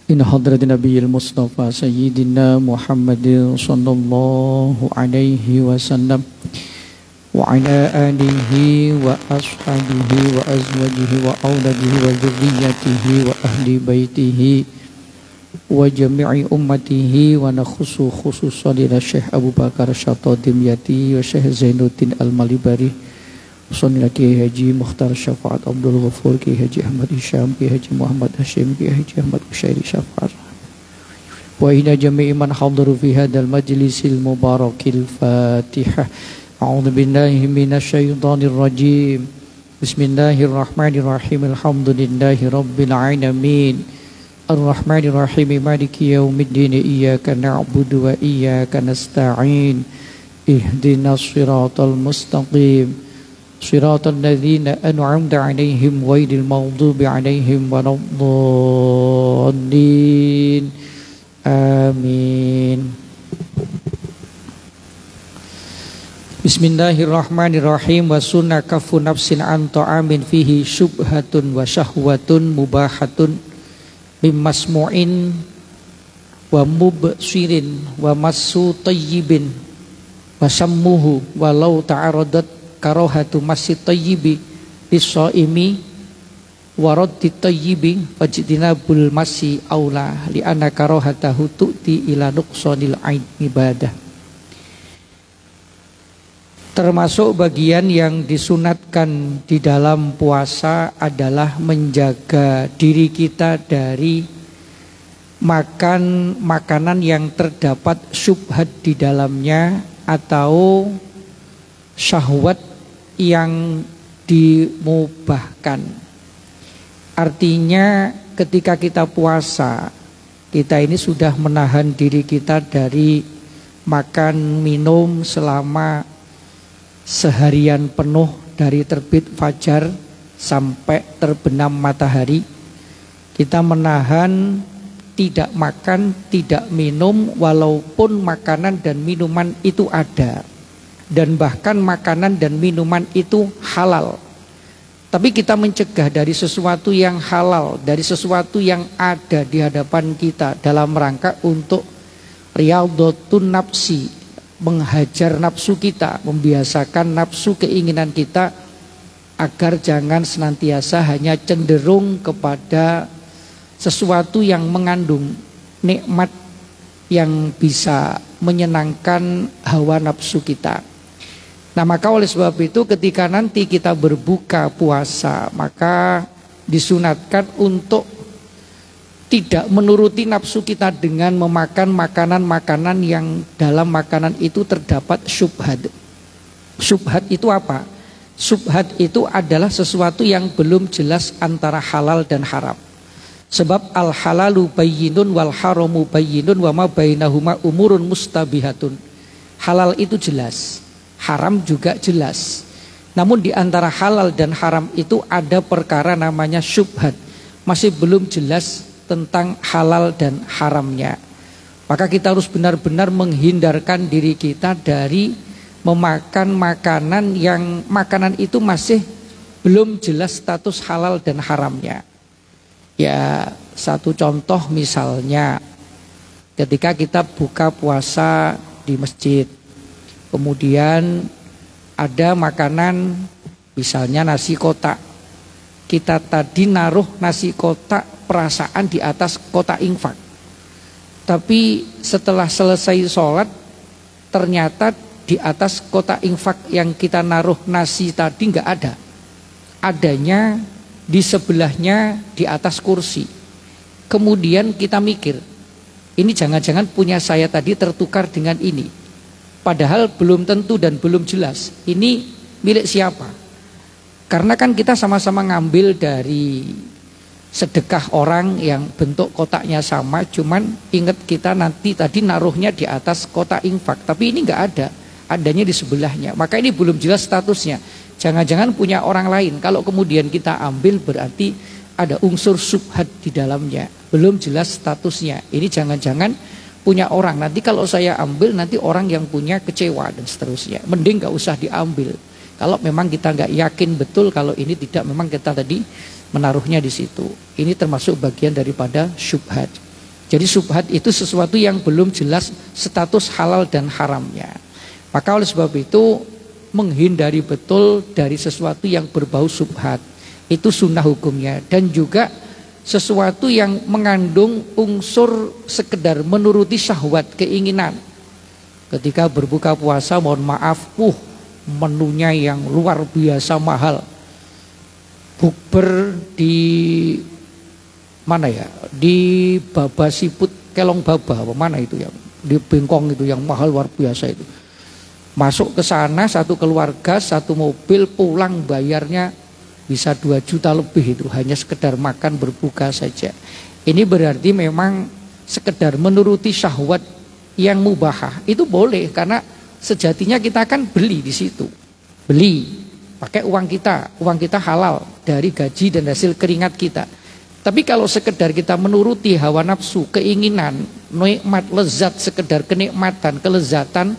إن حضرة النبي المصطفى سيدنا محمد صلى الله عليه وسلم وعلى آله وأصحابه وأزواجه وأولاده وذريته وأهل بيته وجميع أمته ونخص خصوصا إلى الشيخ أبو بكر الشاطبي والشيخ زين الدين المالباري وصلنا كي هجي مختار الشفاعة عبد الغفور كي هجي أحمد هشام كي هجي محمد هاشم كي هجي أحمد بشير شفاعة وإلى جميع من حضروا في هذا المجلس المبارك الفاتحة. أعوذ بالله من الشيطان الرجيم. بسم الله الرحمن الرحيم. الحمد لله رب العالمين الرحمن الرحيم مالك يوم الدين إياك نعبد وإياك نستعين اهدنا الصراط المستقيم صراط الذين أنعمت عليهم غير المغضوب عليهم ولا الضالين آمين. Bismillahirrahmanirrahim. Wa sunna kafu nafsin an ta'amin fihi syubhatun wa syahwatun mubahatun mimmasmu'in wa mubsirin wa masu tayyibin wa sammuhu walau ta'aradat karohatu masih tayyibi bisoimi warad tayyibi fajtinabul masih aula li anna karohatahu tu'ti ila nuqsanil ibadah. Termasuk bagian yang disunatkan di dalam puasa adalah menjaga diri kita dari makan makanan yang terdapat syubhat di dalamnya atau syahwat yang dimubahkan. Artinya ketika kita puasa, kita ini sudah menahan diri kita dari makan minum selama seharian penuh dari terbit fajar sampai terbenam matahari. Kita menahan tidak makan, tidak minum walaupun makanan dan minuman itu ada. Dan bahkan makanan dan minuman itu halal. Tapi kita mencegah dari sesuatu yang halal, dari sesuatu yang ada di hadapan kita dalam rangka untuk riyadhatun nafsi, menghajar nafsu kita, membiasakan nafsu keinginan kita agar jangan senantiasa hanya cenderung kepada sesuatu yang mengandung nikmat yang bisa menyenangkan hawa nafsu kita. Nah, maka oleh sebab itu ketika nanti kita berbuka puasa, maka disunatkan untuk tidak menuruti nafsu kita dengan memakan makanan-makanan yang dalam makanan itu terdapat syubhat. Syubhat itu apa? Syubhat itu adalah sesuatu yang belum jelas antara halal dan haram. Sebab al-halalu bayyinun wal haramu bayyinun wa ma bainahuma umurun mustabihatun. Halal itu jelas, haram juga jelas. Namun di antara halal dan haram itu ada perkara namanya syubhat. Masih belum jelas tentang halal dan haramnya. Maka kita harus benar-benar menghindarkan diri kita dari memakan makanan yang makanan itu masih belum jelas status halal dan haramnya. Ya, satu contoh misalnya ketika kita buka puasa di masjid, kemudian ada makanan misalnya nasi kotak. Kita tadi naruh nasi kotak perasaan di atas kotak infak. Tapi setelah selesai sholat, ternyata di atas kotak infak yang kita naruh nasi tadi nggak ada. Adanya di sebelahnya di atas kursi. Kemudian kita mikir, ini jangan-jangan punya saya tadi tertukar dengan ini. Padahal belum tentu dan belum jelas ini milik siapa. Karena kan kita sama-sama ngambil dari sedekah orang yang bentuk kotaknya sama, cuman ingat kita nanti tadi naruhnya di atas kotak infak, tapi ini nggak ada, adanya di sebelahnya. Maka ini belum jelas statusnya. Jangan-jangan punya orang lain. Kalau kemudian kita ambil berarti ada unsur syubhat di dalamnya, belum jelas statusnya. Ini jangan-jangan punya orang. Nanti kalau saya ambil nanti orang yang punya kecewa dan seterusnya. Mending nggak usah diambil. Kalau memang kita nggak yakin betul kalau ini tidak memang kita tadi menaruhnya di situ. Ini termasuk bagian daripada syubhat. Jadi syubhat itu sesuatu yang belum jelas status halal dan haramnya. Maka oleh sebab itu menghindari betul dari sesuatu yang berbau syubhat. Itu sunnah hukumnya. Dan juga sesuatu yang mengandung unsur sekedar menuruti syahwat, keinginan. Ketika berbuka puasa, mohon maaf, menunya yang luar biasa mahal. Bukber di mana ya? Di Baba Siput, Kelong Baba, mana itu yang di Bengkong itu yang mahal luar biasa itu. Masuk ke sana satu keluarga, satu mobil, pulang bayarnya bisa 2 juta lebih itu hanya sekedar makan berbuka saja. Ini berarti memang sekedar menuruti syahwat yang mubahah. Itu boleh karena sejatinya kita akan beli di situ. Beli pakai uang kita halal dari gaji dan hasil keringat kita. Tapi kalau sekedar kita menuruti hawa nafsu, keinginan, nikmat, lezat, sekedar kenikmatan, kelezatan,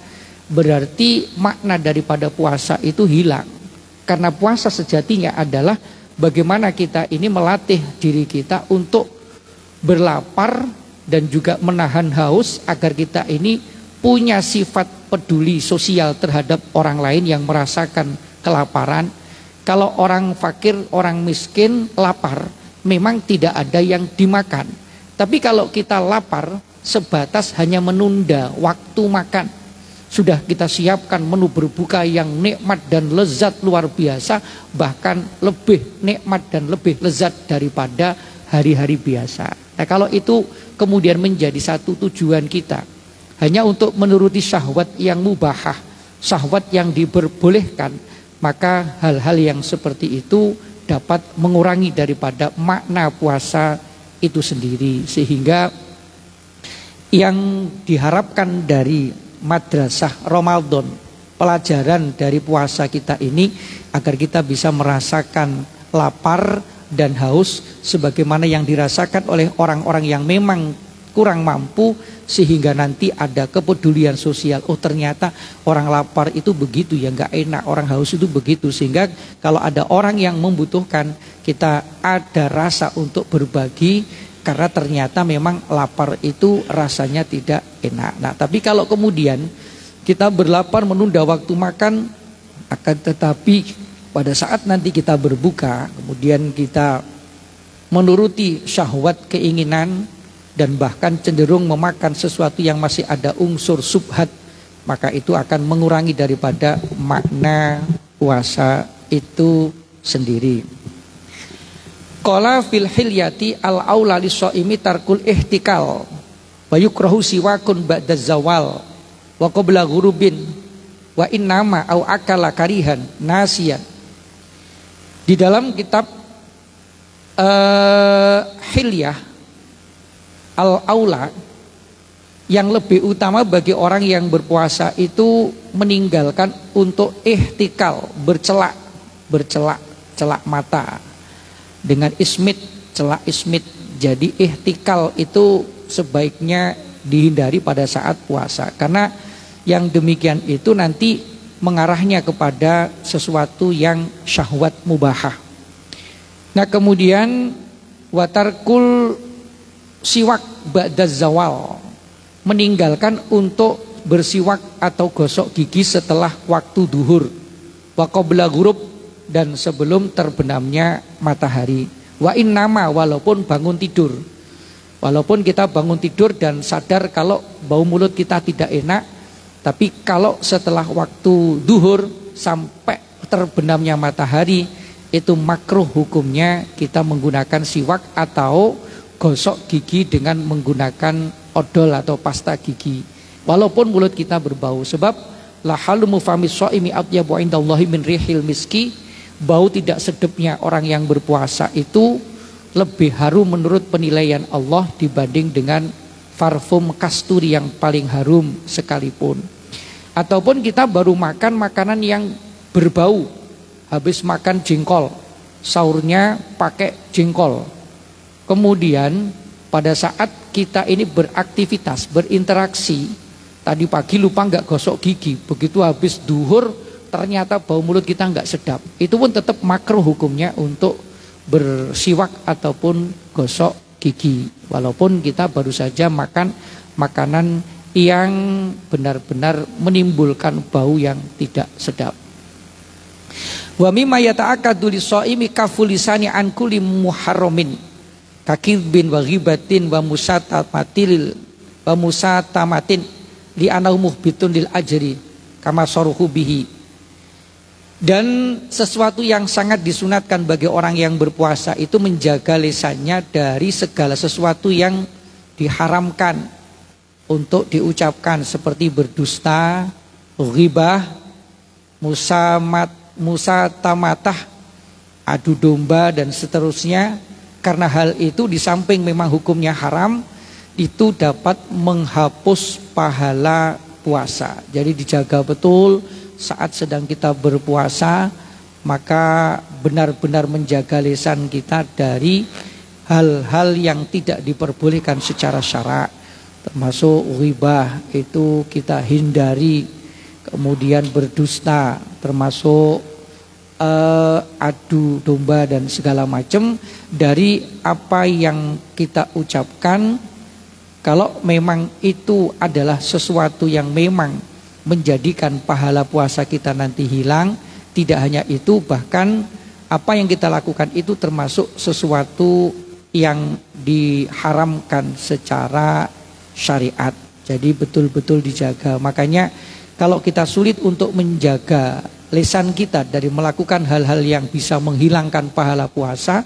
berarti makna daripada puasa itu hilang. Karena puasa sejatinya adalah bagaimana kita ini melatih diri kita untuk berlapar dan juga menahan haus agar kita ini punya sifat peduli sosial terhadap orang lain yang merasakan kelaparan. Kalau orang fakir, orang miskin lapar, memang tidak ada yang dimakan. Tapi kalau kita lapar sebatas hanya menunda waktu makan. Sudah kita siapkan menu berbuka yang nikmat dan lezat luar biasa, bahkan lebih nikmat dan lebih lezat daripada hari-hari biasa. Nah, kalau itu kemudian menjadi satu tujuan kita, hanya untuk menuruti syahwat yang mubahah, syahwat yang diperbolehkan, maka hal-hal yang seperti itu dapat mengurangi daripada makna puasa itu sendiri. Sehingga yang diharapkan dari madrasah Ramadan, pelajaran dari puasa kita ini agar kita bisa merasakan lapar dan haus sebagaimana yang dirasakan oleh orang-orang yang memang kurang mampu, sehingga nanti ada kepedulian sosial. Oh, ternyata orang lapar itu begitu ya, nggak enak, orang haus itu begitu. Sehingga kalau ada orang yang membutuhkan, kita ada rasa untuk berbagi, karena ternyata memang lapar itu rasanya tidak enak. Nah, tapi kalau kemudian kita berlapar menunda waktu makan, akan tetapi pada saat nanti kita berbuka, kemudian kita menuruti syahwat, keinginan, dan bahkan cenderung memakan sesuatu yang masih ada unsur subhat, maka itu akan mengurangi daripada makna puasa itu sendiri. Qala fil hilyati al aula lis-shaimi tarkul ihtikal wa yukrahu siwakun ba'da zawal wa qabla ghurubin wa innama au akala karihan nasiyan. Di dalam kitab hilyah al aula, yang lebih utama bagi orang yang berpuasa itu meninggalkan untuk ihtikal, celak mata dengan ismit, celak ismit. Jadi ihtikal itu sebaiknya dihindari pada saat puasa, karena yang demikian itu nanti mengarahnya kepada sesuatu yang syahwat mubahah. Nah, kemudian watarkul siwak ba'da zawal, meninggalkan untuk bersiwak atau gosok gigi setelah waktu duhur, wa qabla ghurub, dan sebelum terbenamnya matahari. Wa innama, walaupun bangun tidur, walaupun kita bangun tidur dan sadar kalau bau mulut kita tidak enak, tapi kalau setelah waktu duhur sampai terbenamnya matahari, itu makruh hukumnya kita menggunakan siwak atau gosok gigi dengan menggunakan odol atau pasta gigi, walaupun mulut kita berbau. Sebab la halumu famis shaimi atyabu indallahi min rihil miski, bau tidak sedapnya orang yang berpuasa itu lebih harum menurut penilaian Allah dibanding dengan parfum kasturi yang paling harum sekalipun. Ataupun kita baru makan makanan yang berbau, habis makan jengkol, sahurnya pakai jengkol, kemudian pada saat kita ini beraktivitas, berinteraksi, tadi pagi lupa nggak gosok gigi, begitu habis duhur ternyata bau mulut kita nggak sedap, itu pun tetap makruh hukumnya untuk bersiwak ataupun gosok gigi. Walaupun kita baru saja makan makanan yang benar-benar menimbulkan bau yang tidak sedap. Wa mimma yata'akkadu lis-shaimi kaful lisani an kulli muharramin kakidbin wa ghibatin wa musatamatin li anahu muhbitun lil ajri kama saruhu bihi. Dan sesuatu yang sangat disunatkan bagi orang yang berpuasa itu menjaga lisannya dari segala sesuatu yang diharamkan untuk diucapkan, seperti berdusta, ghibah, musatamatah, adu domba dan seterusnya. Karena hal itu di samping memang hukumnya haram, itu dapat menghapus pahala puasa. Jadi dijaga betul saat sedang kita berpuasa, maka benar-benar menjaga lisan kita dari hal-hal yang tidak diperbolehkan secara syara, termasuk ghibah itu kita hindari, kemudian berdusta, termasuk adu domba dan segala macam dari apa yang kita ucapkan. Kalau memang itu adalah sesuatu yang memang menjadikan pahala puasa kita nanti hilang, tidak hanya itu, bahkan apa yang kita lakukan itu termasuk sesuatu yang diharamkan secara syariat. Jadi betul-betul dijaga. Makanya kalau kita sulit untuk menjaga lisan kita dari melakukan hal-hal yang bisa menghilangkan pahala puasa,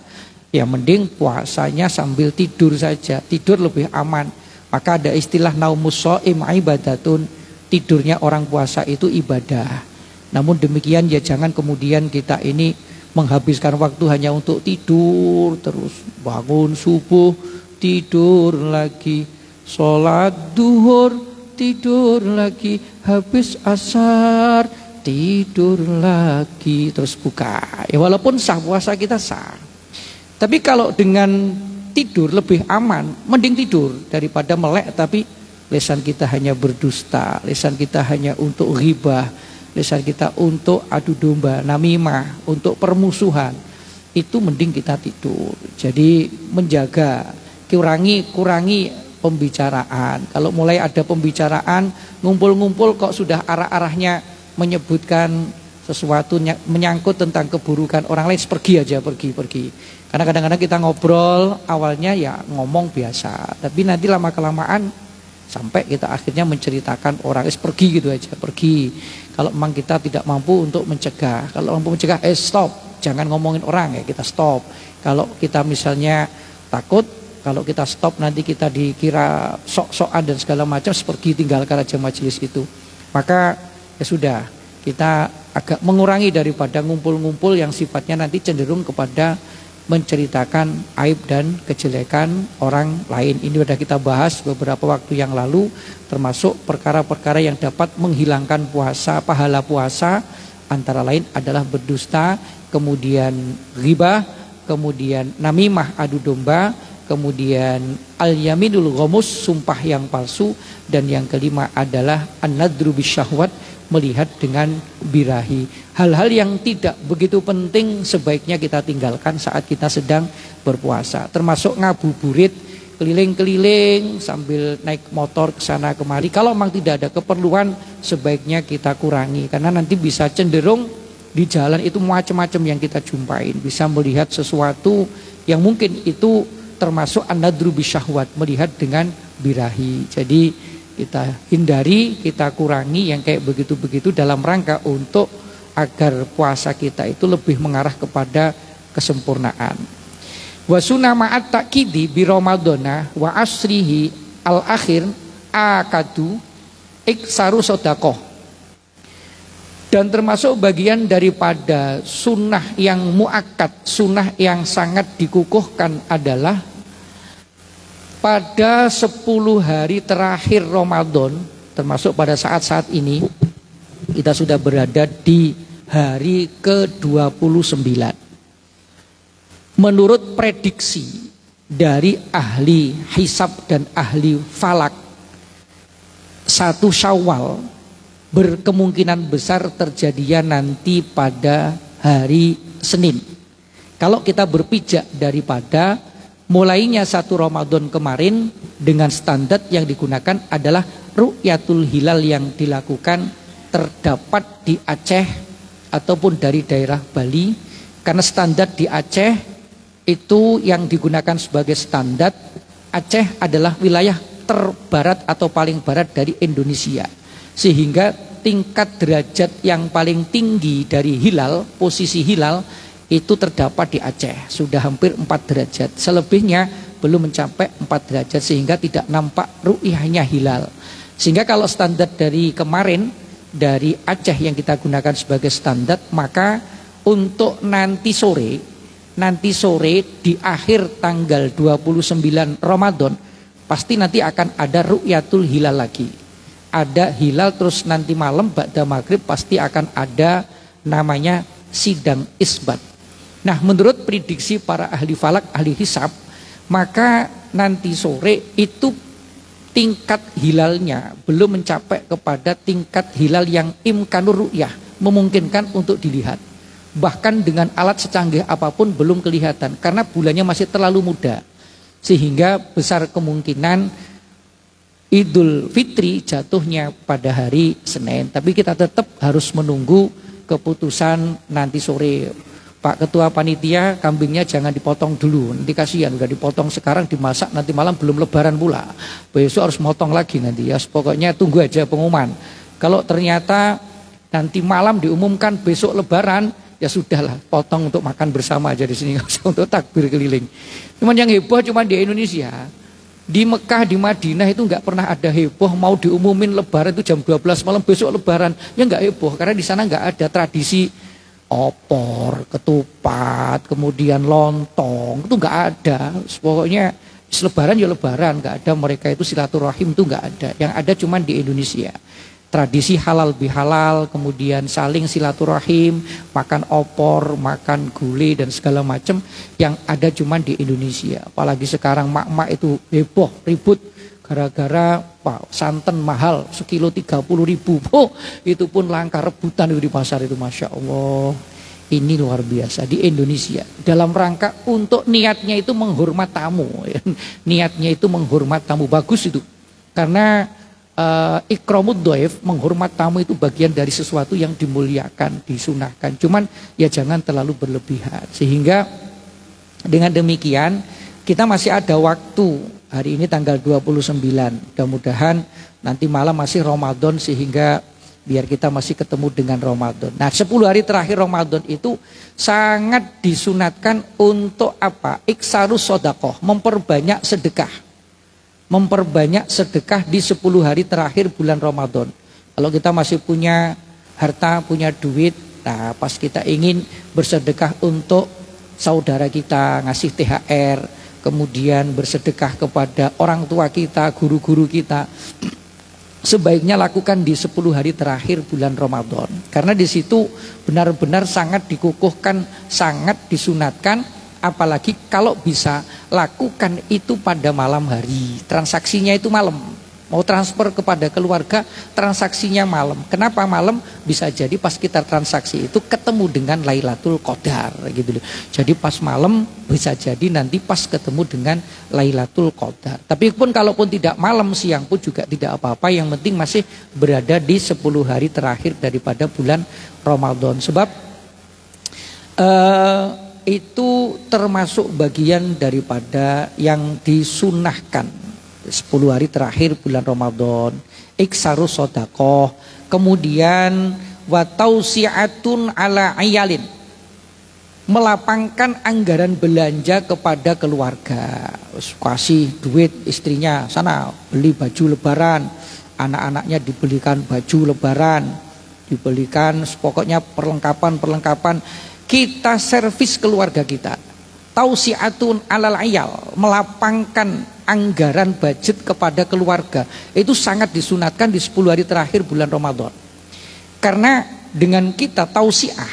ya mending puasanya sambil tidur saja. Tidur lebih aman. Maka ada istilah naumus shaim ibadatun. Tidurnya orang puasa itu ibadah. Namun demikian ya jangan kemudian kita ini menghabiskan waktu hanya untuk tidur terus. Bangun subuh, tidur lagi. Sholat duhur, tidur lagi. Habis asar, tidur lagi. Terus buka. Ya walaupun sah puasa kita sah. Tapi kalau dengan tidur lebih aman, mending tidur daripada melek tapi lisan kita hanya berdusta, lisan kita hanya untuk ghibah, lisan kita untuk adu domba, namimah, untuk permusuhan. Itu mending kita tidur. Jadi menjaga, kurangi pembicaraan. Kalau mulai ada pembicaraan, ngumpul-ngumpul kok sudah arah-arahnya menyebutkan sesuatu menyangkut tentang keburukan orang lain, pergi aja, pergi. Karena kadang-kadang kita ngobrol awalnya ya ngomong biasa, tapi nanti lama-kelamaan sampai kita akhirnya menceritakan orang, pergi gitu aja, pergi. Kalau memang kita tidak mampu untuk mencegah, kalau mampu mencegah, stop, jangan ngomongin orang, ya kita stop. Kalau kita misalnya takut, kalau kita stop nanti kita dikira sok-sokan dan segala macam, pergi, tinggalkan aja majelis itu. Maka ya sudah, kita agak mengurangi daripada ngumpul-ngumpul yang sifatnya nanti cenderung kepada menceritakan aib dan kejelekan orang lain. Ini sudah kita bahas beberapa waktu yang lalu, termasuk perkara-perkara yang dapat menghilangkan puasa, pahala puasa, antara lain adalah berdusta, kemudian ghibah, kemudian namimah, adu domba, kemudian al-yaminul ghamus, sumpah yang palsu, dan yang kelima adalah an-nadru bisyahwat, melihat dengan birahi. Hal-hal yang tidak begitu penting sebaiknya kita tinggalkan saat kita sedang berpuasa. Termasuk ngabuburit, keliling-keliling sambil naik motor ke sana kemari. Kalau memang tidak ada keperluan, sebaiknya kita kurangi. Karena nanti bisa cenderung di jalan itu macam-macam yang kita jumpain. Bisa melihat sesuatu yang mungkin itu termasuk an-nadru bisyahwat, melihat dengan birahi. Jadi kita hindari, kita kurangi yang kayak begitu-begitu dalam rangka untuk agar puasa kita itu lebih mengarah kepada kesempurnaan. Wa sunnah ma'at ta'kidi bi ramadhana wa asrihi al-akhir akadu iksaru sedekah. Dan termasuk bagian daripada sunnah yang muakkad, sunnah yang sangat dikukuhkan adalah pada 10 hari terakhir Ramadan, termasuk pada saat-saat ini, kita sudah berada di hari ke-29. Menurut prediksi dari ahli hisab dan ahli falak, 1 Syawal berkemungkinan besar terjadinya nanti pada hari Senin. Kalau kita berpijak daripada mulainya 1 Ramadan kemarin dengan standar yang digunakan adalah ru'yatul hilal yang dilakukan terdapat di Aceh ataupun dari daerah Bali, karena standar di Aceh itu yang digunakan sebagai standar. Aceh adalah wilayah terbarat atau paling barat dari Indonesia, sehingga tingkat derajat yang paling tinggi dari hilal, posisi hilal itu terdapat di Aceh, sudah hampir 4 derajat. Selebihnya belum mencapai 4 derajat sehingga tidak nampak ru'yahnya hilal. Sehingga kalau standar dari kemarin dari Aceh yang kita gunakan sebagai standar, maka untuk nanti sore di akhir tanggal 29 Ramadan pasti nanti akan ada ru'yatul hilal lagi. Ada hilal, terus nanti malam ba'da maghrib pasti akan ada namanya sidang isbat. Nah, menurut prediksi para ahli falak, ahli hisab, maka nanti sore itu tingkat hilalnya belum mencapai kepada tingkat hilal yang imkanur ru'yah, memungkinkan untuk dilihat. Bahkan dengan alat secanggih apapun belum kelihatan karena bulannya masih terlalu muda. Sehingga besar kemungkinan Idul Fitri jatuhnya pada hari Senin. Tapi kita tetap harus menunggu keputusan nanti sore. Pak Ketua Panitia, kambingnya jangan dipotong dulu, nanti kasihan udah dipotong sekarang dimasak nanti malam belum lebaran pula, besok harus motong lagi nanti ya. Pokoknya tunggu aja pengumuman. Kalau ternyata nanti malam diumumkan besok lebaran, ya sudahlah, potong untuk makan bersama aja di sini, nggak usah untuk takbir keliling. Cuman yang heboh cuman di Indonesia. Di Mekah, di Madinah itu nggak pernah ada heboh mau diumumin lebaran itu jam 12 malam besok lebaran, ya nggak heboh karena di sana nggak ada tradisi opor, ketupat, kemudian lontong, itu nggak ada. Pokoknya lebaran ya lebaran, nggak ada mereka itu silaturahim, itu nggak ada. Yang ada cuman di Indonesia. Tradisi halal bihalal, kemudian saling silaturahim, makan opor, makan gulai dan segala macam yang ada cuman di Indonesia. Apalagi sekarang mak-mak itu heboh, ribut gara-gara santan mahal sekilo 30.000. Oh, itu pun langka, rebutan itu di pasar itu, Masya Allah. Ini luar biasa di Indonesia. Dalam rangka untuk niatnya itu menghormat tamu. Niatnya itu menghormat tamu, bagus itu. Karena ikramud dhaif, menghormat tamu itu bagian dari sesuatu yang dimuliakan, disunahkan. Cuman ya jangan terlalu berlebihan. Sehingga dengan demikian kita masih ada waktu. Hari ini tanggal 29, mudah-mudahan nanti malam masih Ramadan sehingga biar kita masih ketemu dengan Ramadan. Nah, 10 hari terakhir Ramadan itu sangat disunatkan untuk apa? Iksarus sodakoh, memperbanyak sedekah. Memperbanyak sedekah di 10 hari terakhir bulan Ramadan. Kalau kita masih punya harta, punya duit, nah pas kita ingin bersedekah untuk saudara kita, ngasih THR, kemudian bersedekah kepada orang tua kita, guru-guru kita, sebaiknya lakukan di 10 hari terakhir bulan Ramadan. Karena di situ benar-benar sangat dikukuhkan, sangat disunatkan, apalagi kalau bisa lakukan itu pada malam hari. Transaksinya itu malam. Mau transfer kepada keluarga, transaksinya malam. Kenapa malam? Bisa jadi pas kita transaksi itu ketemu dengan Lailatul Qadar gitu loh. Jadi pas malam bisa jadi nanti pas ketemu dengan Lailatul Qadar. Tapi pun kalaupun tidak malam, siang pun juga tidak apa-apa. Yang penting masih berada di 10 hari terakhir daripada bulan Ramadan. Sebab itu termasuk bagian daripada yang disunahkan 10 hari terakhir bulan Ramadan. Iksarus sodakoh, kemudian watausiatun ala ayalin, melapangkan anggaran belanja kepada keluarga. Kasih duit istrinya, sana beli baju lebaran, anak-anaknya dibelikan baju lebaran, dibelikan pokoknya perlengkapan kita servis keluarga kita. Tausiatun alal ayal, melapangkan anggaran budget kepada keluarga. Itu sangat disunatkan di 10 hari terakhir bulan Ramadan. Karena dengan kita tausiah,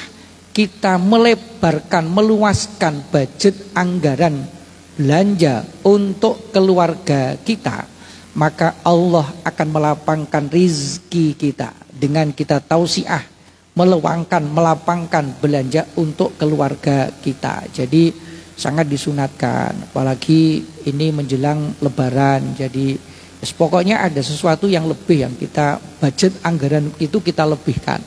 kita melebarkan, meluaskan budget anggaran belanja untuk keluarga kita, maka Allah akan melapangkan rizki kita. Dengan kita tausiah, melapangkan belanja untuk keluarga kita. Jadi sangat disunatkan. Apalagi ini menjelang Lebaran. Jadi pokoknya ada sesuatu yang lebih yang kita budget anggaran itu kita lebihkan.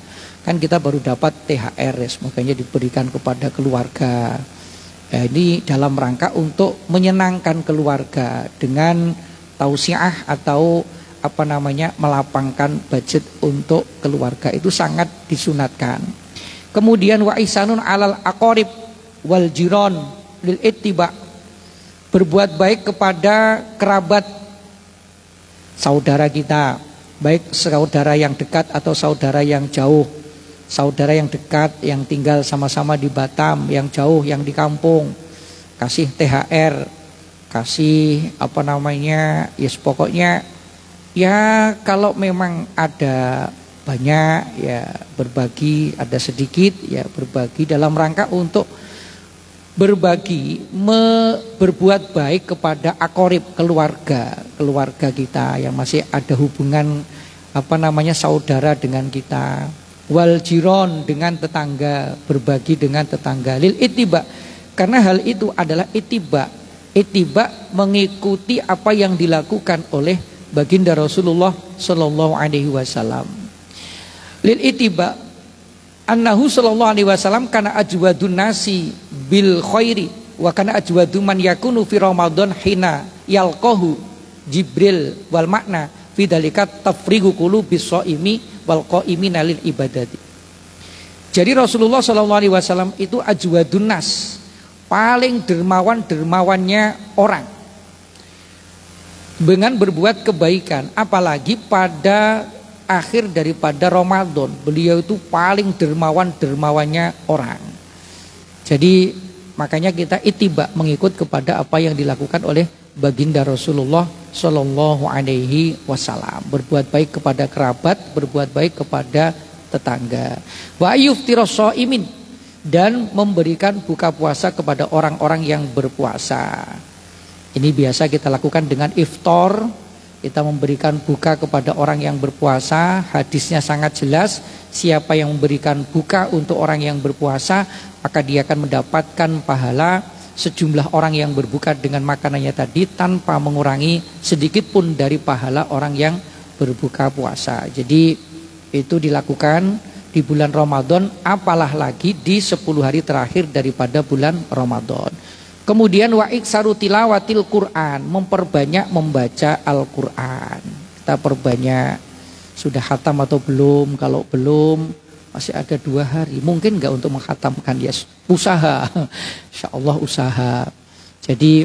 Kan kita baru dapat THR, semoga diberikan kepada keluarga. Ini dalam rangka untuk menyenangkan keluarga dengan tausiah atau melapangkan budget untuk keluarga, itu sangat disunatkan. Kemudian wa ihsanun alal aqarib wal jiron lil ittiba, berbuat baik kepada kerabat saudara kita, baik saudara yang dekat atau saudara yang jauh. Saudara yang dekat yang tinggal sama-sama di Batam, yang jauh yang di kampung, kasih THR, kasih pokoknya ya kalau memang ada banyak ya berbagi, ada sedikit ya berbagi dalam rangka untuk berbagi, berbuat baik kepada akorib, keluarga kita yang masih ada hubungan saudara dengan kita. Wal jiron, dengan tetangga, berbagi dengan tetangga. Lil ittiba, karena hal itu adalah ittiba. Ittiba mengikuti apa yang dilakukan oleh baginda Rasulullah sallallahu alaihi wasallam. Lil ittiba annahu sallallahu alaihi wasallam kana ajwadun nasi bil khairi wa kana ajwadu man yakunu fi Ramadan hina yalqahu Jibril wal makna fi dzalika tafrigu qulubis shaimi wal qaimina lil ibadati. Jadi Rasulullah sallallahu alaihi wasallam itu ajwadun nas, paling dermawannya orang dengan berbuat kebaikan, apalagi pada akhir daripada Ramadan. Beliau itu paling dermawannya orang. Jadi makanya kita ittiba, mengikut kepada apa yang dilakukan oleh baginda Rasulullah sallallahu alaihi wasallam, berbuat baik kepada kerabat, berbuat baik kepada tetangga. Wa yuftiras shaimin, dan memberikan buka puasa kepada orang-orang yang berpuasa. Ini biasa kita lakukan dengan iftar, kita memberikan buka kepada orang yang berpuasa. Hadisnya sangat jelas, siapa yang memberikan buka untuk orang yang berpuasa, maka dia akan mendapatkan pahala sejumlah orang yang berbuka dengan makanannya tadi tanpa mengurangi sedikit pun dari pahala orang yang berbuka puasa. Jadi itu dilakukan di bulan Ramadan, apalah lagi di 10 hari terakhir daripada bulan Ramadan. Kemudian wa iksaru tilawatil Quran, memperbanyak membaca Al-Quran. Kita perbanyak. Sudah khatam atau belum? Kalau belum, masih ada 2 hari. Mungkin enggak untuk menghatamkan, ya usaha. Insya Allah usaha. Jadi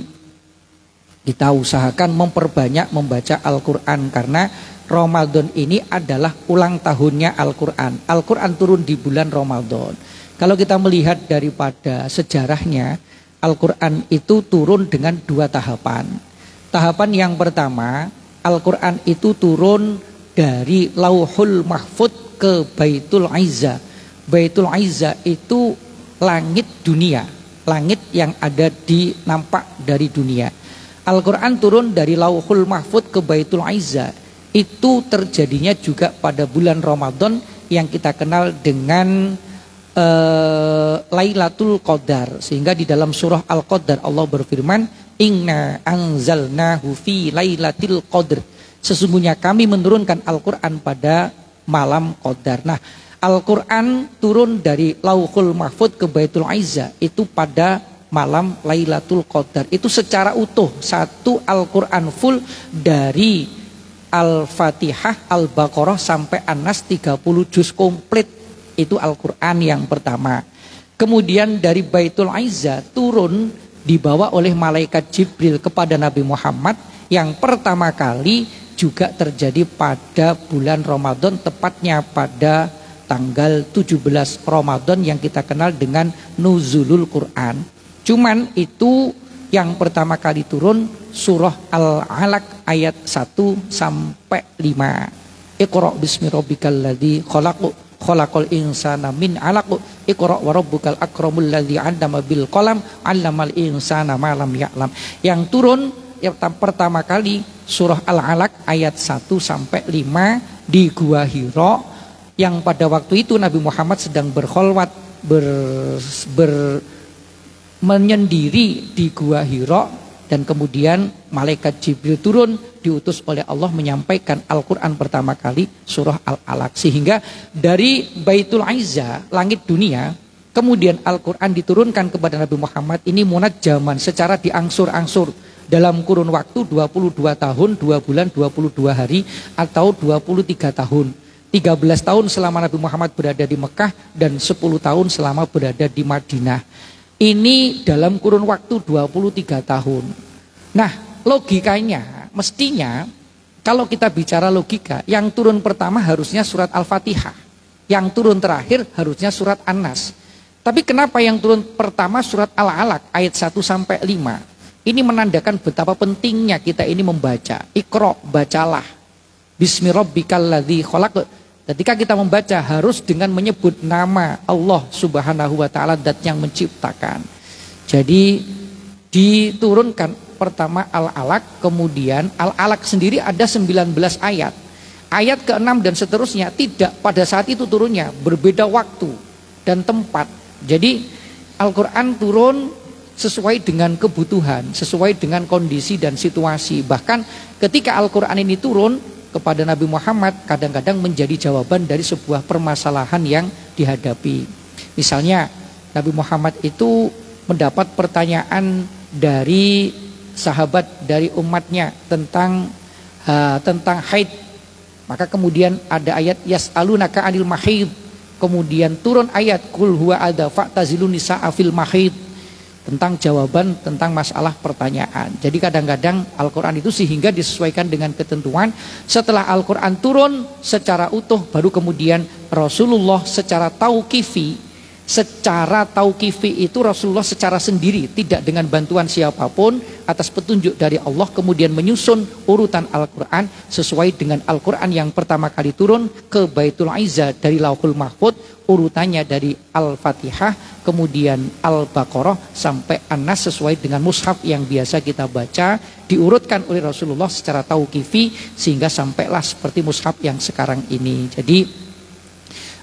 kita usahakan memperbanyak membaca Al-Quran, karena Ramadan ini adalah ulang tahunnya Al-Quran. Al-Quran turun di bulan Ramadan. Kalau kita melihat daripada sejarahnya, Al-Quran itu turun dengan 2 tahapan. Tahapan yang pertama, Al-Quran itu turun dari Lauhul Mahfud ke Baitul Izzah. Baitul Izzah itu langit dunia, langit yang ada di nampak dari dunia. Al-Quran turun dari Lauhul Mahfud ke Baitul Izzah. Itu terjadinya juga pada bulan Ramadan yang kita kenal dengan Lailatul Qadar. Sehingga di dalam surah Al-Qadar Allah berfirman, Inna anzalnahu fi Lailatul Qadr. Sesungguhnya kami menurunkan Al-Quran pada malam Qadar. Nah, Al-Quran turun dari Lauhul Mahfud ke Baitul Izzah itu pada malam Lailatul Qadar. Itu secara utuh, satu Al-Quran full dari Al-Fatihah, Al-Baqarah sampai An-Nas 30 juz komplit. Itu Al-Quran yang pertama. Kemudian dari Baitul Izzah turun dibawa oleh malaikat Jibril kepada Nabi Muhammad, yang pertama kali juga terjadi pada bulan Ramadan, tepatnya pada tanggal 17 Ramadan yang kita kenal dengan Nuzulul Quran. Cuman itu yang pertama kali turun surah Al-Alaq ayat 1 sampai 5. Iqra bismi rabbikal ladzi khalaq, khalaqal insana min 'alaq, iqra wa rabbukal akramul ladzi 'allama bil qalam 'allamal insana ma lam ya'lam. Yang turun yang pertama kali surah Al-Alaq ayat 1 sampai 5 di Gua Hira, yang pada waktu itu Nabi Muhammad sedang berkholwat menyendiri di Gua Hira, dan kemudian malaikat Jibril turun diutus oleh Allah menyampaikan Al-Quran pertama kali surah Al-Alaq. Sehingga dari Baitul Izzah, langit dunia, kemudian Al-Quran diturunkan kepada Nabi Muhammad ini munajjaman secara diangsur-angsur dalam kurun waktu 22 tahun, 2 bulan, 22 hari atau 23 tahun. 13 tahun selama Nabi Muhammad berada di Mekah dan 10 tahun selama berada di Madinah. Ini dalam kurun waktu 23 tahun. Nah, logikanya mestinya kalau kita bicara logika, yang turun pertama harusnya surat Al-Fatihah. Yang turun terakhir harusnya surat An-Nas. Tapi kenapa yang turun pertama surat Al-Alaq ayat 1 sampai 5? Ini menandakan betapa pentingnya kita ini membaca. Iqra, bacalah. Bismi rabbikal ladzi khalaq. Ketika kita membaca harus dengan menyebut nama Allah Subhanahu wa taala, zat yang menciptakan. Jadi diturunkan pertama Al-Alaq, kemudian Al-Alaq sendiri ada 19 ayat. Ayat ke-6 dan seterusnya tidak pada saat itu turunnya, berbeda waktu dan tempat. Jadi Al-Qur'an turun sesuai dengan kebutuhan, sesuai dengan kondisi dan situasi. Bahkan ketika Al-Qur'an ini turun kepada Nabi Muhammad kadang-kadang menjadi jawaban dari sebuah permasalahan yang dihadapi. Misalnya Nabi Muhammad itu mendapat pertanyaan dari sahabat dari umatnya tentang haid. Maka kemudian ada ayat yas'alunaka 'anil mahid. Kemudian turun ayat qul huwa adza fa'tazilun nisaa fil mahid, tentang jawaban tentang masalah pertanyaan. Jadi kadang-kadang Al-Quran itu sehingga disesuaikan dengan ketentuan. Setelah Al-Quran turun secara utuh, baru kemudian Rasulullah secara tauqifi itu Rasulullah secara sendiri, tidak dengan bantuan siapapun, atas petunjuk dari Allah kemudian menyusun urutan Al-Quran sesuai dengan Al-Quran yang pertama kali turun ke Baitul Izzah dari Lauhul Mahfuz, urutannya dari Al-Fatihah, kemudian Al-Baqarah sampai An-Nas sesuai dengan mushaf yang biasa kita baca, diurutkan oleh Rasulullah secara tauqifi sehingga sampailah seperti mushaf yang sekarang ini. Jadi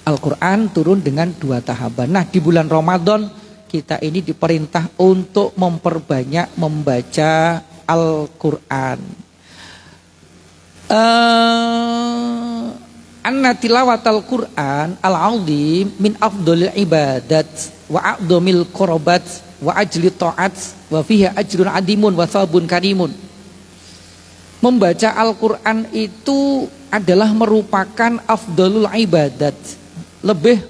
Al-Quran turun dengan 2 tahapan. Nah, di bulan Ramadan kita ini diperintah untuk memperbanyak membaca Al-Quran. Anna tilawatal Quran al-azim min afdhalil ibadat wa a'dhamil qurbat wa ajli ta'at wa fiha ajrun adimun wa thawabun karimun. Membaca Al-Quran itu adalah merupakan afdhalul ibadat, lebih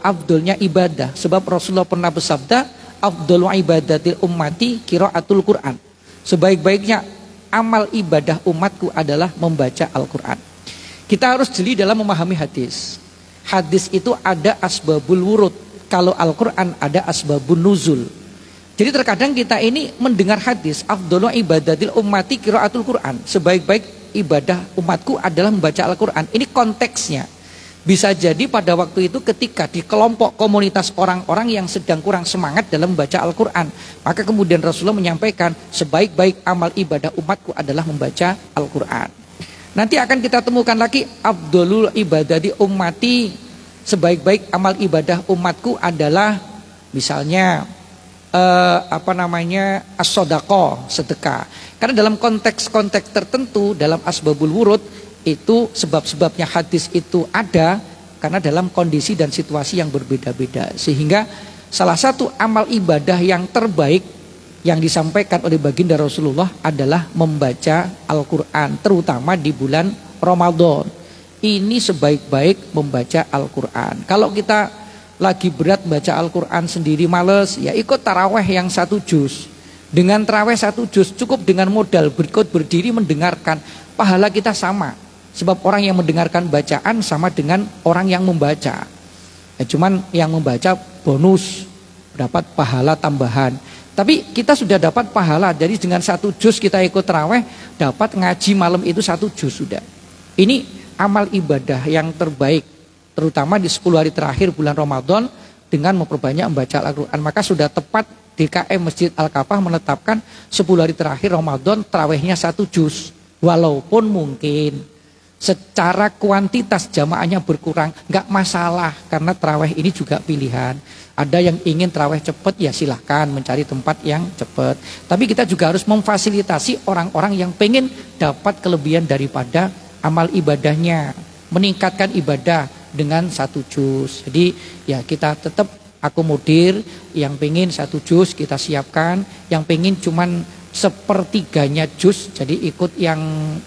afdolnya ibadah. Sebab Rasulullah pernah bersabda, afdhalu ibadatil ummati qiraatul Quran. Sebaik-baiknya amal ibadah umatku adalah membaca Al-Quran. Kita harus jeli dalam memahami hadis. Hadis itu ada asbabul wurud. Kalau Al-Quran ada asbabun nuzul. Jadi terkadang kita ini mendengar hadis afdhalu ibadatil ummati qiraatul Quran. Sebaik-baik ibadah umatku adalah membaca Al-Quran. Ini konteksnya. Bisa jadi pada waktu itu ketika di kelompok komunitas orang-orang yang sedang kurang semangat dalam membaca Al-Quran, maka kemudian Rasulullah menyampaikan sebaik-baik amal ibadah umatku adalah membaca Al-Quran. Nanti akan kita temukan lagi afdhalul ibadati ummati, sebaik-baik amal ibadah umatku adalah misalnya as-shadaqah, sedekah. Karena dalam konteks-konteks tertentu dalam asbabul wurud itu sebab-sebabnya hadis itu ada karena dalam kondisi dan situasi yang berbeda-beda. Sehingga salah satu amal ibadah yang terbaik yang disampaikan oleh baginda Rasulullah adalah membaca Al-Quran, terutama di bulan Ramadan. Ini sebaik-baik membaca Al-Quran. Kalau kita lagi berat baca Al-Quran sendiri males, ya ikut taraweh yang 1 juz. Dengan taraweh 1 juz cukup dengan modal berikut berdiri mendengarkan, pahala kita sama. Sebab orang yang mendengarkan bacaan sama dengan orang yang membaca. Cuman yang membaca bonus, dapat pahala tambahan. Tapi kita sudah dapat pahala. Jadi dengan 1 juz kita ikut taraweh, dapat ngaji malam itu 1 juz sudah. Ini amal ibadah yang terbaik, terutama di 10 hari terakhir bulan Ramadan, dengan memperbanyak membaca Al-Quran. Maka sudah tepat DKM Masjid Al-Kafah menetapkan 10 hari terakhir Ramadan tarawehnya 1 juz. Walaupun mungkin Secara kuantitas jamaahnya berkurang, nggak masalah karena tarawih ini juga pilihan. Ada yang ingin tarawih cepat, ya silahkan mencari tempat yang cepat. Tapi kita juga harus memfasilitasi orang-orang yang pengen dapat kelebihan daripada amal ibadahnya, meningkatkan ibadah dengan 1 juz. Jadi ya kita tetap akomodir, yang pengen 1 juz kita siapkan, yang pengen cuman sepertiganya juz, jadi ikut yang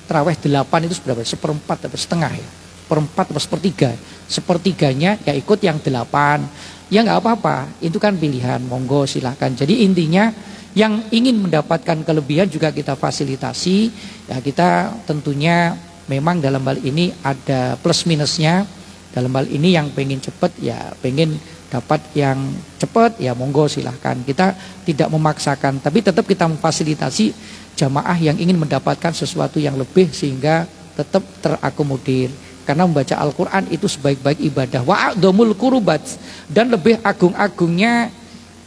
tarawih 8 itu berapa? Seperempat atau setengah ya? Seperempat atau sepertiga? Sepertiganya ya ikut yang 8. Ya nggak apa-apa, itu kan pilihan, monggo silahkan. Jadi intinya yang ingin mendapatkan kelebihan juga kita fasilitasi. Ya kita tentunya memang dalam hal ini ada plus minusnya. Dalam hal ini yang pengen cepat ya pengen dapat yang cepat, ya monggo silahkan. Kita tidak memaksakan, tapi tetap kita memfasilitasi jamaah yang ingin mendapatkan sesuatu yang lebih sehingga tetap terakomodir. Karena membaca Al-Quran itu sebaik-baik ibadah. Wa'adhamul kurubat, dan lebih agung-agungnya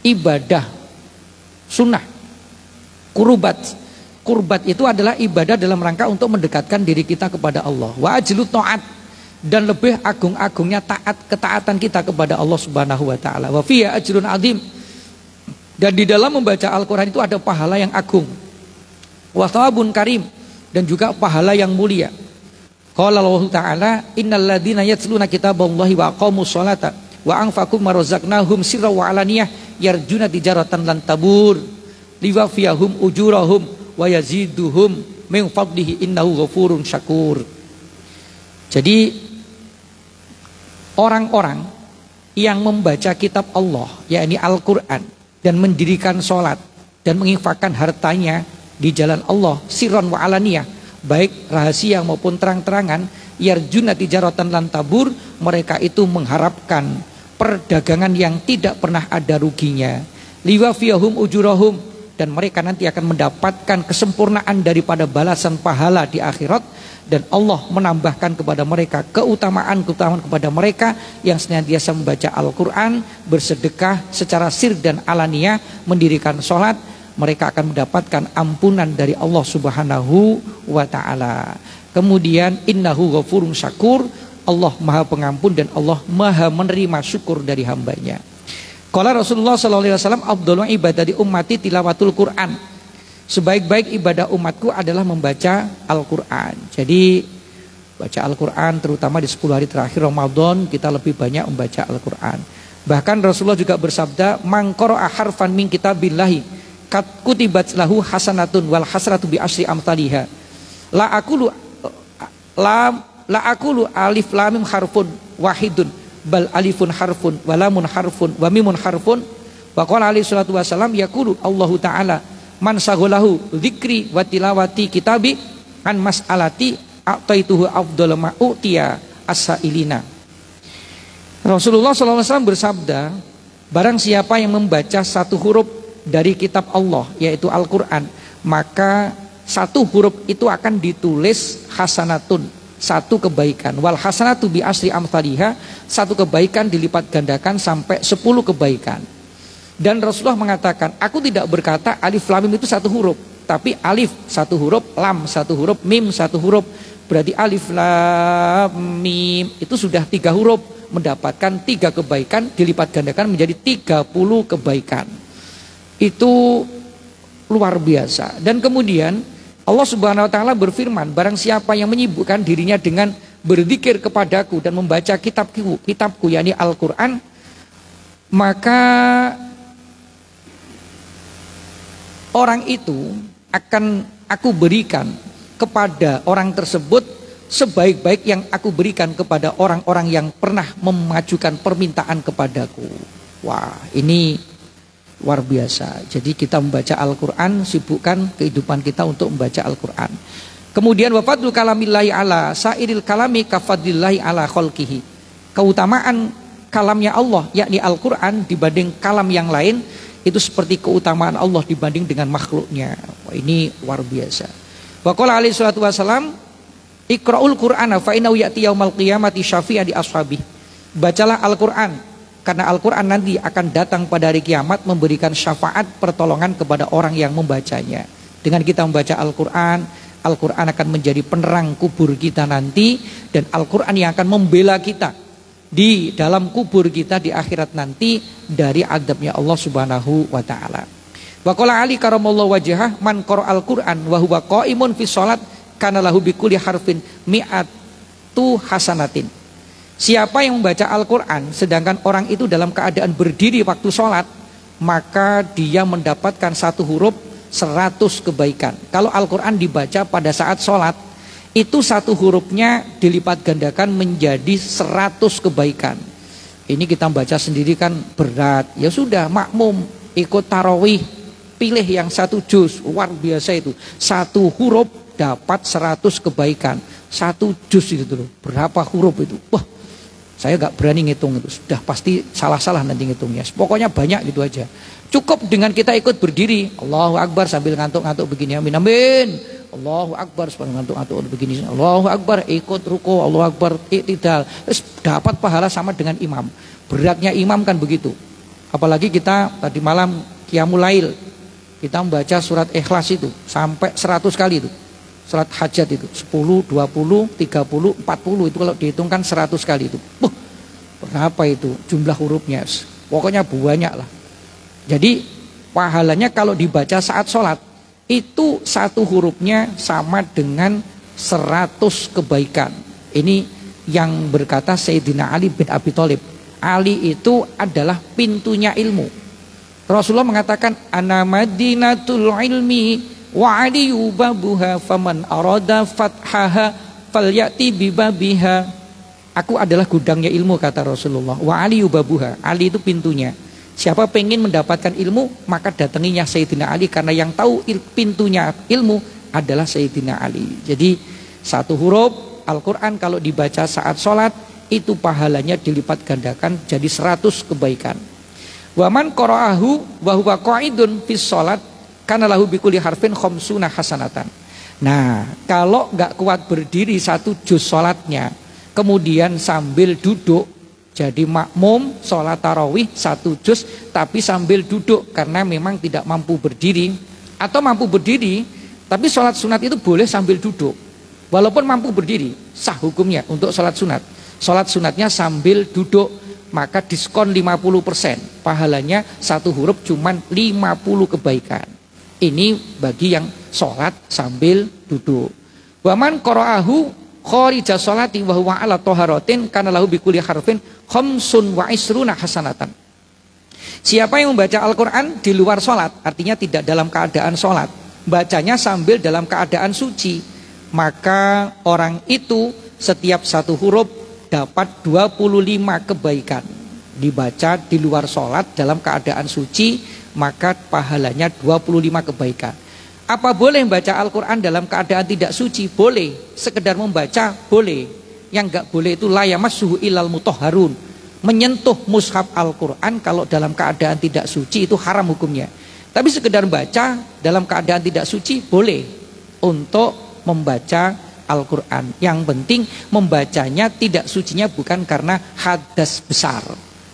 ibadah sunnah. Kurbat itu adalah ibadah dalam rangka untuk mendekatkan diri kita kepada Allah. Wa'ajlut ta'at, dan lebih agung-agungnya ketaatan kita kepada Allah Subhanahu wa taala. Wa fiya ajrun azim. Dan di dalam membaca Al-Qur'an itu ada pahala yang agung. Wa thawabun karim, dan juga pahala yang mulia. Qala Allah taala, innal ladzina yatluna kitaballahi wa aqamus sholata wa anfaqu mimma razaqnahum sirran wa alaniyah yarjuna tijaratan lan tabur liwafiyahum ujurahum wa yaziduhum min fadlihi innahu ghafurun syakur. Jadi orang-orang yang membaca kitab Allah, yakni Al-Quran, dan mendirikan sholat dan menginfakkan hartanya di jalan Allah sirron wa alaniyah, baik rahasia maupun terang-terangan, yarjuna tijaratan lan tabur, mereka itu mengharapkan perdagangan yang tidak pernah ada ruginya, liwafiyahum ujurahum, dan mereka nanti akan mendapatkan kesempurnaan daripada balasan pahala di akhirat. Dan Allah menambahkan kepada mereka keutamaan kepada mereka yang senantiasa membaca Al-Quran, bersedekah secara sir dan alania, mendirikan sholat. Mereka akan mendapatkan ampunan dari Allah Subhanahu wa ta'ala. Kemudian innahu ghafurun syakur, Allah maha pengampun dan Allah maha menerima syukur dari hambanya. Qala Rasulullah SAW, afdhalu ibadati ummati tilawatul Quran. Sebaik-baik ibadah umatku adalah membaca Al-Quran. Jadi baca Al-Quran terutama di 10 hari terakhir Ramadan, kita lebih banyak membaca Al-Quran. Bahkan Rasulullah juga bersabda, man qara'a harfan min kitabillahi kat kutibat lahu hasanatun wal hasratu bi asyri amsalihha. La aqulu alif lam mim harfun wahidun bal alifun harfun wa lamun harfun wa mimun harfun. Wa qala alaihi salatu wasallam yaqulu Allahu ta'ala man sagholahu dzikri wa tilawati kitabi an mas'alati a'taituhu afdhala ma utiya as-sailina. Rasulullah SAW bersabda, barang siapa yang membaca 1 huruf dari kitab Allah, yaitu Al-Quran, maka 1 huruf itu akan ditulis hasanatun, 1 kebaikan, wal hasanatu bi asri amthaliha, 1 kebaikan dilipat gandakan sampai 10 kebaikan. Dan Rasulullah mengatakan, aku tidak berkata alif lam mim itu 1 huruf, tapi alif 1 huruf, lam 1 huruf, mim 1 huruf. Berarti alif lam mim itu sudah 3 huruf, mendapatkan 3 kebaikan dilipat gandakan menjadi 30 kebaikan. Itu luar biasa. Dan kemudian Allah Subhanahu wa taala berfirman, barang siapa yang menyibukkan dirinya dengan berzikir kepadaku dan membaca kitabku yakni Al-Qur'an, maka orang itu akan aku berikan kepada orang tersebut sebaik-baik yang aku berikan kepada orang-orang yang pernah memajukan permintaan kepadaku. Wah, ini luar biasa. Jadi kita membaca Al-Quran, sibukkan kehidupan kita untuk membaca Al-Quran. Kemudian wa fadlu kalamillahi ala sairil kalami kafadlillahi ala khalqihi. Keutamaan kalamnya Allah yakni Al-Quran dibanding kalam yang lain itu seperti keutamaan Allah dibanding dengan makhluknya. Wah, ini luar biasa. Wa qala alaihi salatu wasalam, iqra'ul Qur'ana fa innahu ya'ti yaumal qiyamati syafi'an li ashabihi. Bacalah Al-Qur'an karena Al-Qur'an nanti akan datang pada hari kiamat memberikan syafaat pertolongan kepada orang yang membacanya. Dengan kita membaca Al-Qur'an, Al-Quran akan menjadi penerang kubur kita nanti, dan Al-Quran yang akan membela kita di dalam kubur kita di akhirat nanti dari adabnya Allah Subhanahu wa taala. Wa qala Ali karamallahu wajhah man qara'al Qur'an wa huwa qa'imun fi shalat kana lahu bi kulli harfin mi'atu hasanatin. Siapa yang membaca Al-Quran sedangkan orang itu dalam keadaan berdiri waktu sholat, maka dia mendapatkan satu huruf 100 kebaikan. Kalau Al-Quran dibaca pada saat sholat, itu satu hurufnya dilipat gandakan menjadi 100 kebaikan. Ini kita baca sendiri kan berat. Ya sudah, makmum ikut tarawih, pilih yang satu juz, luar biasa itu. Satu huruf dapat 100 kebaikan. Satu juz itu loh, berapa huruf itu? Wah, saya gak berani ngitung itu. Sudah pasti salah-salah nanti ngitungnya. Pokoknya banyak gitu aja. Cukup dengan kita ikut berdiri, Allahu Akbar sambil ngantuk-ngantuk begini, amin amin. Allahu Akbar sambil ngantuk-ngantuk begini, Allahu Akbar, ikut ruku, Allahu Akbar, iktidal. Terus dapat pahala sama dengan imam. Beratnya imam kan begitu. Apalagi kita tadi malam Qiyamul Lail, kita membaca surat Ikhlas itu sampai 100 kali itu. Surat Hajat itu 10, 20, 30, 40 itu kalau dihitungkan 100 kali itu. Berapa itu jumlah hurufnya? Pokoknya banyak lah. Jadi pahalanya kalau dibaca saat sholat itu satu hurufnya sama dengan 100 kebaikan. Ini yang berkata Sayyidina Ali bin Abi Thalib. Ali itu adalah pintunya ilmu. Rasulullah mengatakan ana madinatul ilmi wa aliyu babuha faman arada fathaha falyati bibabiha. Aku adalah gudangnya ilmu, kata Rasulullah. Wa aliyu babuha. Ali itu pintunya. Siapa pengen mendapatkan ilmu, maka datanginya Sayyidina Ali, karena yang tahu pintunya ilmu adalah Sayyidina Ali. Jadi satu huruf Al-Quran kalau dibaca saat sholat itu pahalanya dilipat gandakan jadi 100 kebaikan. Waman qara'ahu wa huwa qa'idun fis sholat kana lahu bikulli harfin khamsuna hasanatan. Nah, kalau nggak kuat berdiri satu juz sholatnya, kemudian sambil duduk, jadi makmum sholat tarawih satu juz tapi sambil duduk karena memang tidak mampu berdiri, atau mampu berdiri tapi sholat sunat itu boleh sambil duduk. Walaupun mampu berdiri sah hukumnya untuk sholat sunat. Sholat sunatnya sambil duduk, maka diskon 50%. Pahalanya satu huruf cuman 50 kebaikan. Ini bagi yang sholat sambil duduk. Waman qara'ahu kharija sholati wa huwa ala taharatin kana lahu bikulli harfin khamsun wa isruna hasanatan. Siapa yang membaca Al-Quran di luar sholat, artinya tidak dalam keadaan sholat, bacanya sambil dalam keadaan suci, maka orang itu setiap satu huruf dapat 25 kebaikan. Dibaca di luar sholat dalam keadaan suci, maka pahalanya 25 kebaikan. Apa boleh membaca Al-Quran dalam keadaan tidak suci? Boleh. Sekedar membaca boleh. Yang enggak boleh itu la yamassuhu illal mutahharun. Menyentuh mushaf Al-Quran kalau dalam keadaan tidak suci itu haram hukumnya. Tapi sekedar baca dalam keadaan tidak suci boleh untuk membaca Al-Quran. Yang penting membacanya tidak sucinya bukan karena hadas besar,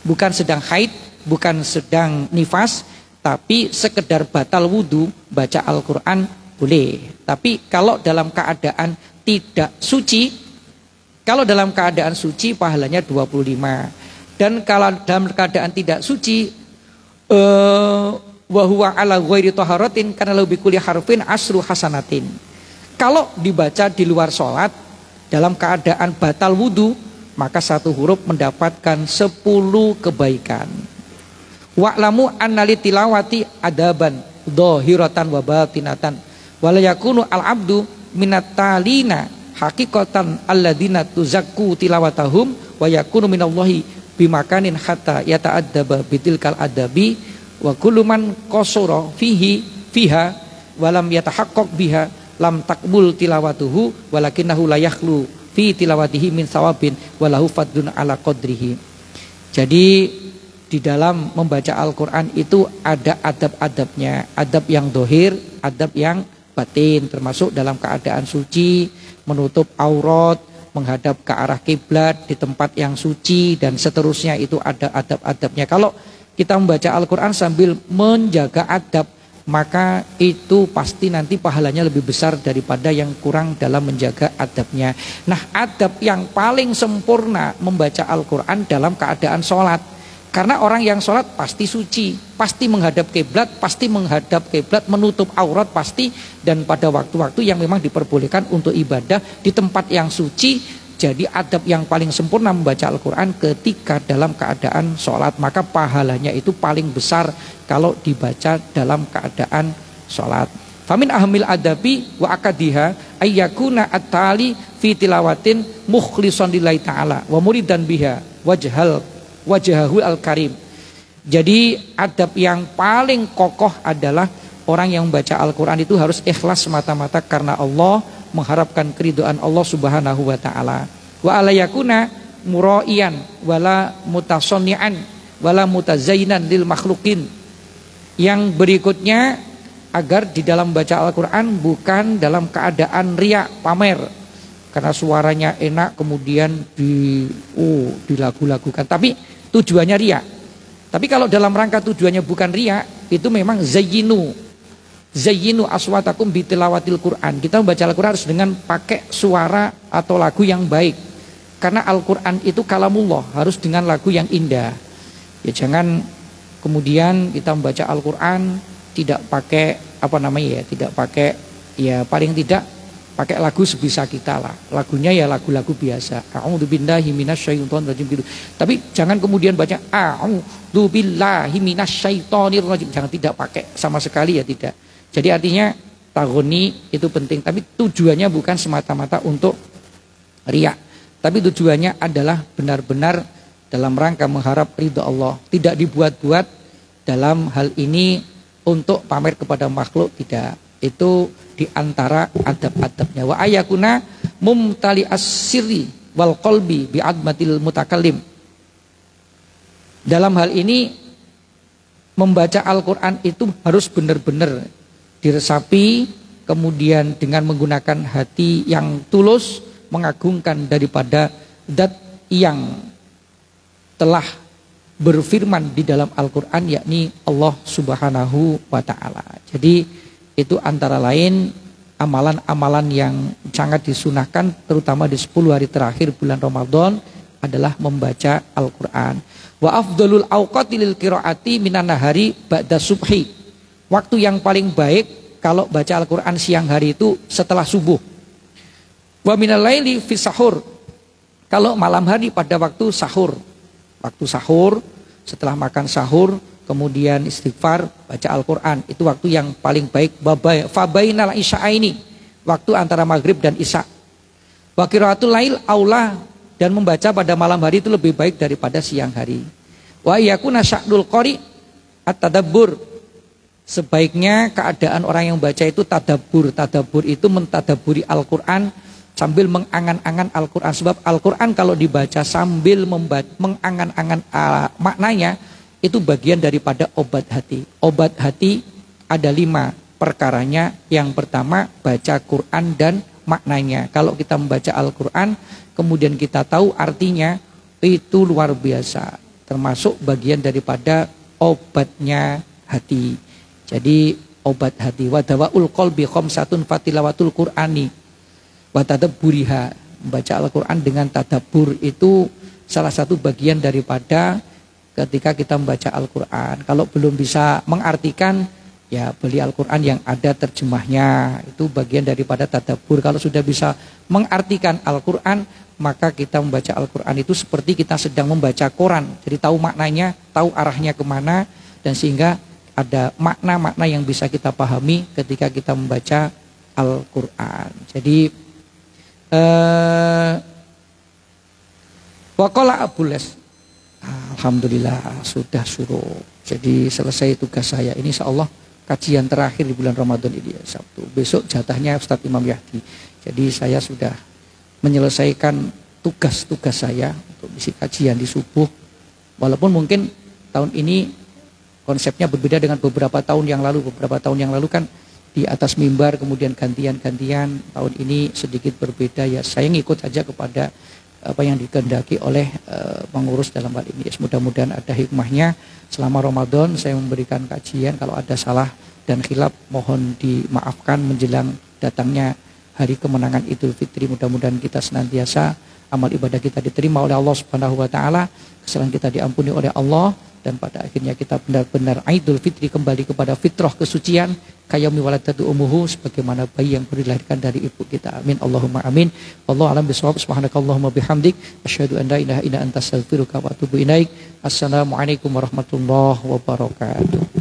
bukan sedang haid, bukan sedang nifas, tapi sekedar batal wudhu, baca Al-Quran boleh. Tapi kalau dalam keadaan tidak suci, kalau dalam keadaan suci pahalanya 25. Dan kalau dalam keadaan tidak suci, wa huwa ala ghairi taharatin kana lahu bikulli harfin asru hasanatin. Kalau dibaca di luar sholat dalam keadaan batal wudhu, maka satu huruf mendapatkan 10 kebaikan. Wa'lamu annali tilawati adaban dhahiratan wa batinatan wala yakunu al-abdu minat talina haqiqatan alladina tuzakku tilawatahum wa yakunu minallahi bimakanin hatta yata'addaba bitilkal adabi wa kullu man qasara fiha walam yatahaqqaq biha lam takbul tilawatuhu walakinahu la yakhlu fi tilawatihi min sawabin walahu fadlun ala qadrihi. Jadi di dalam membaca Al-Quran itu ada adab-adabnya, adab yang dohir, adab yang batin, termasuk dalam keadaan suci, menutup aurat, menghadap ke arah kiblat di tempat yang suci, dan seterusnya itu ada adab-adabnya. Kalau kita membaca Al-Quran sambil menjaga adab, maka itu pasti nanti pahalanya lebih besar daripada yang kurang dalam menjaga adabnya. Nah, adab yang paling sempurna membaca Al-Quran dalam keadaan sholat. Karena orang yang sholat pasti suci, pasti menghadap kiblat, menutup aurat pasti, dan pada waktu-waktu yang memang diperbolehkan untuk ibadah di tempat yang suci. Jadi adab yang paling sempurna membaca Al-Quran ketika dalam keadaan sholat, maka pahalanya itu paling besar kalau dibaca dalam keadaan sholat. Famin ahmil adabi wa akadiha ayyakuna at-tali fi tilawatin mukhlishon lillahi ta'ala wa muridan biha wajahahu al-karim. Jadi adab yang paling kokoh adalah orang yang membaca Al-Quran itu harus ikhlas semata-mata karena Allah, mengharapkan keridhaan Allah Subhanahu wa taala. Wa alayakuna muraiyan wala mutasonnian wala mutazainan lil makhlukin. Yang berikutnya, agar di dalam baca Al-Quran bukan dalam keadaan riya, pamer, karena suaranya enak kemudian dilagu-lagukan, tapi tujuannya riya. Tapi kalau dalam rangka tujuannya bukan riya, itu memang zayyinu aswatakum bitilawatil Quran. Kita membaca Al-Quran harus dengan pakai suara atau lagu yang baik. Karena Al-Quran itu kalamullah, harus dengan lagu yang indah. Ya jangan kemudian kita membaca Al-Quran tidak pakai tidak pakai, ya paling tidak pakai lagu sebisa kita lah. Lagunya ya lagu-lagu biasa. A'udzubillahi minasyaitonirrajim gitu. Tapi jangan kemudian baca a'udzubillahi minasyaitonirrajim. Jangan, tidak pakai sama sekali, ya tidak. Jadi artinya tagoni itu penting, tapi tujuannya bukan semata-mata untuk riya, tapi tujuannya adalah benar-benar dalam rangka mengharap ridha Allah. Tidak dibuat-buat dalam hal ini untuk pamer kepada makhluk, tidak. Itu diantara adab-adabnya. Wa ayakuna mumtali as-sirri wal qalbi bi'admatil mutakallim. Dalam hal ini membaca Al-Quran itu harus benar-benar diresapi, kemudian dengan menggunakan hati yang tulus, mengagungkan daripada zat yang telah berfirman di dalam Al-Quran, yakni Allah Subhanahu wa ta'ala. Jadi itu antara lain amalan-amalan yang sangat disunahkan, terutama di 10 hari terakhir bulan Ramadan, adalah membaca Al-Quran. Wa afdalul awqati lil qiraati minan nahari ba'da subhi. Waktu yang paling baik kalau baca Al-Quran siang hari itu setelah subuh. Wa minal laili fi sahur. Kalau malam hari pada waktu sahur. Waktu sahur, setelah makan sahur, kemudian istighfar, baca Al-Quran. Itu waktu yang paling baik. Fabainal isya'aini. Waktu antara maghrib dan isya. Wa qiraatul lail aula. Dan membaca pada malam hari itu lebih baik daripada siang hari. Wa yakuna sya'dul qari at-tadabbur. Sebaiknya keadaan orang yang baca itu tadabbur. Tadabbur itu mentadaburi Al-Quran sambil mengangan-angan Al-Quran. Sebab Al-Quran kalau dibaca sambil mengangan-angan maknanya, itu bagian daripada obat hati. Obat hati ada 5 perkaranya. Yang pertama, baca Quran dan maknanya. Kalau kita membaca Al-Quran kemudian kita tahu artinya, itu luar biasa. Termasuk bagian daripada obatnya hati. Jadi obat hati. Wa dawaul qalbi khamsatun fatilawatul Qur'ani wa tadabburiha. Membaca Al-Quran dengan tadabbur itu salah satu bagian daripada ketika kita membaca Al-Quran. Kalau belum bisa mengartikan, ya beli Al-Quran yang ada terjemahnya. Itu bagian daripada tadabbur. Kalau sudah bisa mengartikan Al-Quran, maka kita membaca Al-Quran itu seperti kita sedang membaca Quran. Jadi tahu maknanya, tahu arahnya kemana, dan sehingga ada makna-makna yang bisa kita pahami ketika kita membaca Al-Quran. Jadi waqala Abules, alhamdulillah sudah suruh. Jadi selesai tugas saya ini, insyaallah kajian terakhir di bulan Ramadan ini, ya, Sabtu. Besok jatahnya Ustadz Imam Yahdi. Jadi saya sudah menyelesaikan tugas-tugas saya untuk misi kajian di subuh. Walaupun mungkin tahun ini konsepnya berbeda dengan beberapa tahun yang lalu. Beberapa tahun yang lalu kan di atas mimbar, kemudian gantian-gantian. Tahun ini sedikit berbeda, ya saya ngikut saja kepada apa yang dikehendaki oleh pengurus dalam hal ini. Mudah-mudahan ada hikmahnya. Selama Ramadan saya memberikan kajian, kalau ada salah dan khilaf mohon dimaafkan menjelang datangnya hari kemenangan Idul Fitri. Mudah-mudahan kita senantiasa amal ibadah kita diterima oleh Allah Subhanahu wa taala, kesalahan kita diampuni oleh Allah, dan pada akhirnya kita benar-benar Idul Fitri kembali kepada fitrah kesucian kayaumi waladatu ummuhu, sebagaimana bayi yang baru dilahirkan dari ibu kita. Amin Allahumma amin. Wallahu a'lam bishawab. Subhanakallahumma bihamdik asyhadu an la ilaha illa anta astaghfiruka wa atubu ilaik. Assalamualaikum warahmatullahi wabarakatuh.